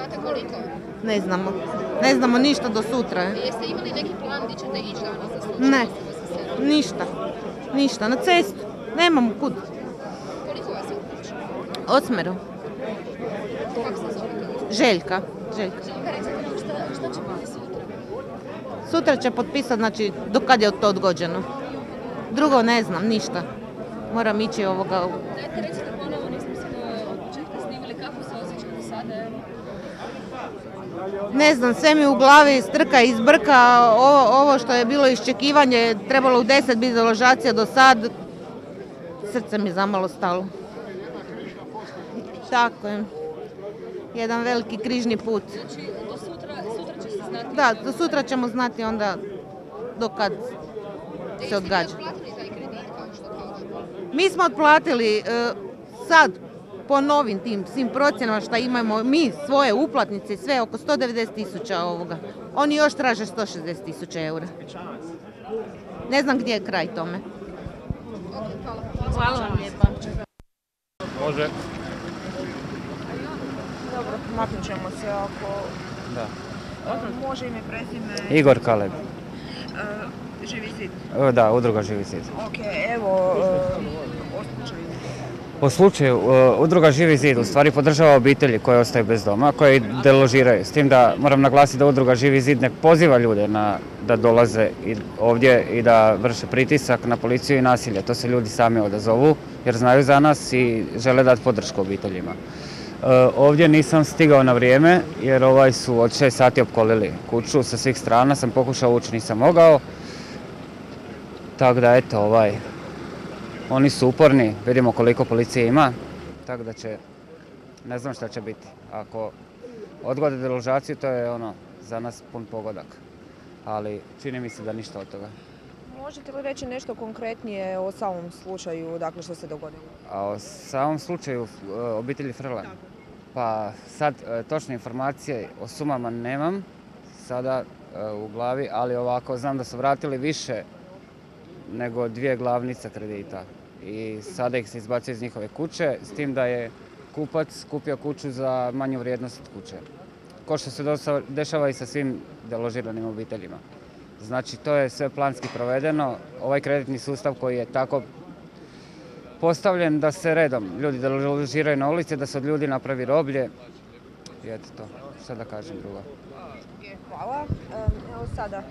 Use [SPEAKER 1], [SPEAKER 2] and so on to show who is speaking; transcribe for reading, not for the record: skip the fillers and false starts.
[SPEAKER 1] znate koliko?
[SPEAKER 2] Ne znamo. Ne znamo ništa do sutra.
[SPEAKER 1] Jeste imali neki plan gdje ćete ići danas za slučaj?
[SPEAKER 2] Ne, ništa. Ništa, na cestu. Nemamo kud.
[SPEAKER 1] Koliko vas je u kući?
[SPEAKER 2] 8.
[SPEAKER 1] Kako se zovete?
[SPEAKER 2] Željka.
[SPEAKER 1] Recite nam šta će biti sutra?
[SPEAKER 2] Sutra će potpisati, znači, do kad je to odgođeno. Drugo ne znam, ništa. Moram ići ovoga...
[SPEAKER 1] Dajte, recite ponovo, nismo se od početka snimili, kako se osjećate sada, evo?
[SPEAKER 2] Ne znam, sve mi u glavi strka i izbrka. Ovo što je bilo iščekivanje, trebalo u 10 biti deložacija do sad. Srce mi zamalo stalo. Tako je. Jedan veliki križni put.
[SPEAKER 1] Znači, do sutra će se znati...
[SPEAKER 2] Da, do sutra ćemo znati onda do kad se odgađa.
[SPEAKER 1] Jeste vi otplatili taj kredit, kao što kažu?
[SPEAKER 2] Mi smo otplatili sad po novim tim svim procjenama što imamo mi svoje uplatnice i sve oko 190.000 ovoga. Oni još traže 160.000 eura. Ne znam gdje je kraj tome.
[SPEAKER 1] Hvala vam lijepa.
[SPEAKER 3] Može.
[SPEAKER 4] Dobro, maknut ćemo se ako...
[SPEAKER 3] Da.
[SPEAKER 4] Može ime, prezime...
[SPEAKER 3] Igor Kaleb.
[SPEAKER 4] Živi zid.
[SPEAKER 3] Da, udruga Živi zid.
[SPEAKER 4] Ok, evo, o slučaju.
[SPEAKER 3] Po slučaju, udruga Živi zid u stvari podržava obitelji koje ostaju bez doma, koje ih deložiraju. S tim da moram naglasiti da udruga Živi zid ne poziva ljude da dolaze ovdje i da vrše pritisak na policiju i nasilje. To se ljudi sami odazovu jer znaju za nas i žele dati podršku obiteljima. Ovdje nisam stigao na vrijeme jer su od 6 sati opkolili kuću sa svih strana, sam pokušao ući, nisam mogao. Tako da eto, oni su uporni, vidimo koliko policije ima, tako da ne znam šta će biti. Ako odgode deložaciju, to je za nas pun pogodak, ali čini mi se da ništa od toga.
[SPEAKER 4] Možete li reći nešto konkretnije o samom slučaju, dakle što se dogodilo?
[SPEAKER 3] A o samom slučaju obitelji Frlan? Pa sad točne informacije o sumama nemam sada u glavi, ali ovako znam da su vratili više nego 2 glavnice kredita i sada ih se izbacuje iz njihove kuće, s tim da je kupac kupio kuću za manju vrijednost od kuće. Ko što se dešava i sa svim deložiranim obiteljima. Znači, to je sve planski provedeno. Ovaj kreditni sustav koji je tako postavljen da se redom ljudi deložiraju na ulici, da se od ljudi napravi roblje. I eto to, šta da kažem drugo.
[SPEAKER 4] Hvala. Evo sada